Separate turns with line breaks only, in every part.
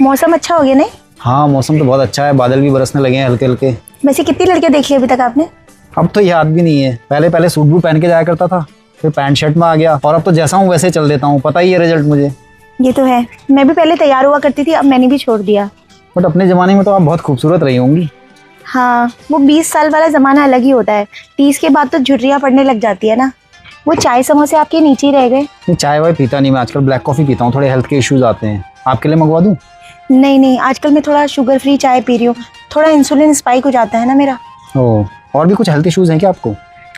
मौसम अच्छा हो गया नहीं?
हाँ मौसम तो बहुत अच्छा है, बादल भी बरसने लगे हैं हल्के हल्के।
वैसे कितनी लड़कियां देख ली अभी तक आपने?
अब तो याद भी नहीं है, पहले पहले सूट बूट पहन के जाया करता था, फिर पैंट शर्ट में आ गया, और अब तो जैसा हूँ वैसे चल देता हूँ। पता ही है रिजल्ट मुझे।
ये तो है, मैं भी पहले तैयार हुआ करती थी, अब मैंने भी छोड़ दिया।
बट अपने ज़माने में तो आप बहुत खूबसूरत रही होंगी।
हाँ, वो 20 साल वाला ज़माना अलग ही होता है। 30 के बाद तो झुर्रियाँ पड़ने लग जाती है ना। वो चाय समोसे आपके नीचे ही रह गए।
नहीं चाय वाय पीता नहीं मैं, आजकल ब्लैक कॉफ़ी पीता हूँ, थोड़े हेल्थ के इश्यूज आते हैं। आपके लिए मंगवा दूँ?
नहीं नहीं, आजकल मैं थोड़ा शुगर फ्री चाय पी रही हूँ। थोड़ा इंसुलिन स्पाइक हो जाता है ना मेरा।
ओह, और भी कुछ हेल्थ इश्यूज हैं क्या आपको?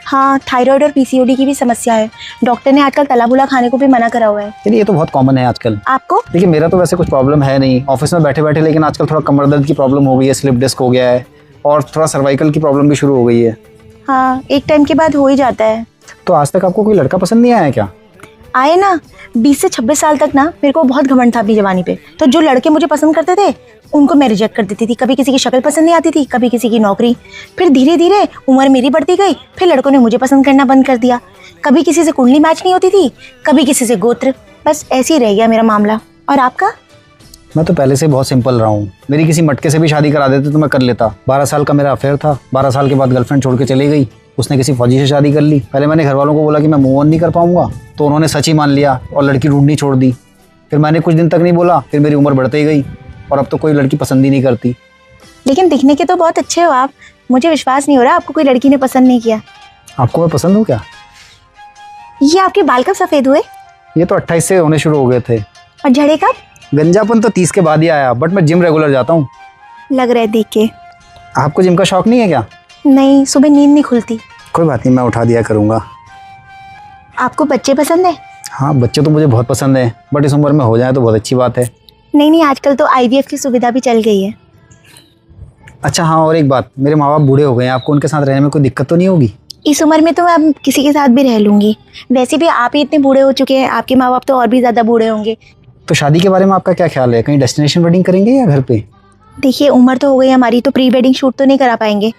हाँ, थायराइड और पीसीओडी की भी समस्या है। डॉक्टर ने आजकल तला भुना खाने को भी मना करा हुआ है।
ये तो बहुत कॉमन है आजकल।
आपको?
देखिए मेरा तो वैसे कुछ प्रॉब्लम है नहीं ऑफिस में बैठे बैठे, लेकिन आजकल थोड़ा कमर दर्द की प्रॉब्लम हो गई है, स्लिप डिस्क हो गया है, और थोड़ा सर्वाइकल की प्रॉब्लम भी शुरू हो गई है।
हाँ, एक टाइम के बाद हो ही जाता है।
तो आज तक आपको कोई लड़का पसंद नहीं आया क्या?
आए ना, 20 से 26 साल तक ना मेरे को बहुत घमंड था अपनी जवानी पे। तो जो लड़के मुझे पसंद करते थे उनको मैं रिजेक्ट कर देती थी। कभी किसी की शक्ल पसंद नहीं आती थी, कभी किसी की नौकरी। फिर धीरे धीरे उम्र मेरी बढ़ती गई, फिर लड़कों ने मुझे पसंद करना बंद कर दिया। कभी किसी से कुंडली मैच नहीं होती थी, कभी किसी से गोत्र। बस ऐसे ही रह गया मेरा मामला। और आपका?
मैं तो पहले से बहुत सिंपल रहा हूँ। मेरी किसी मटके से भी शादी करा देते तो मैं कर लेता। 12 साल का मेरा अफेयर था, 12 साल के बाद गर्लफ्रेंड छोड़ के चली गई, उसने किसी फौजी से शादी कर ली। पहले मैंने घर वालों को बोला कि मैं मूव ऑन नहीं कर पाऊंगा, तो उन्होंने सच ही मान लिया और लड़की ढूंढनी छोड़ दी। फिर मैंने कुछ दिन तक नहीं बोला, फिर मेरी उम्र बढ़ती गई और अब तो कोई लड़की पसंद ही नहीं करती।
लेकिन दिखने के तो बहुत अच्छे हो आप। मुझे विश्वास नहीं हो रहा आपको कोई लड़की ने पसंद नहीं किया।
आपको मैं पसंद हूँ क्या?
ये आपके बाल कब सफ़ेद हुए?
ये तो 28 से होने शुरू हो गए थे।
और झड़े कब?
गंजापन तो 30 के बाद ही आया, बट मैं जिम रेगुलर जाता हूँ।
लग रहा है देख के।
आपको जिम का शौक नहीं है क्या?
नहीं, सुबह नींद नहीं खुलती।
कोई बात नहीं, मैं उठा दिया करूँगा।
आपको बच्चे पसंद है?
हाँ बच्चे तो मुझे बहुत पसंद है, बट इस उम्र में हो जाए तो बहुत अच्छी बात है।
नहीं नहीं, आजकल तो IVF की सुविधा भी चल गई है।
अच्छा हाँ, और एक बात, मेरे माँ बाप बूढ़े हो गए हैं, आपको उनके साथ रहने में कोई दिक्कत तो नहीं होगी?
इस उम्र में तो मैं अब किसी के साथ भी रह लूँगी। वैसे भी आप ही इतने बूढ़े हो चुके हैं, आपके माँ बाप तो और भी ज़्यादा बूढ़े होंगे।
तो शादी के बारे में आपका क्या ख्याल है? कहीं डेस्टिनेशन वेडिंग करेंगे या घर पे?
देखिए, उम्र तो हो गई हमारी, तो प्री वेडिंग शूट तो नहीं करा पाएंगे।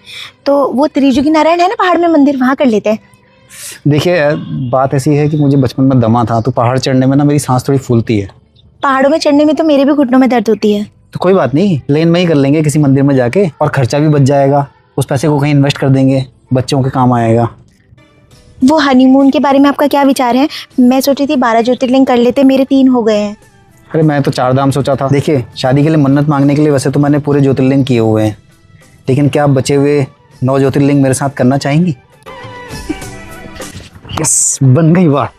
तो वो त्रिजुगी नारायण है ना पहाड़ में मंदिर, वहाँ कर लेते हैं।
देखिए बात ऐसी है कि मुझे बचपन में दमा था, तो पहाड़ चढ़ने में ना मेरी सांस थोड़ी फूलती है।
पहाड़ों में चढ़ने में तो मेरे भी घुटनों में दर्द होती है।
तो कोई बात नहीं, लेन में ही कर लेंगे किसी मंदिर में जाके, और खर्चा भी बच जाएगा। उस पैसे को कहीं इन्वेस्ट कर देंगे, बच्चों के काम आएगा।
वो हनीमून के बारे में आपका क्या विचार है? मैं सोची थी 12 ज्योतिर्लिंग कर लेते, मेरे 3 हो गए हैं।
अरे मैं तो 4 धाम सोचा था। देखिए शादी के लिए मन्नत मांगने के लिए वैसे तो मैंने पूरे ज्योतिर्लिंग किए हुए हैं, लेकिन क्या आप बचे हुए 9 ज्योतिर्लिंग मेरे साथ करना चाहेंगी? यस, बन गई बात।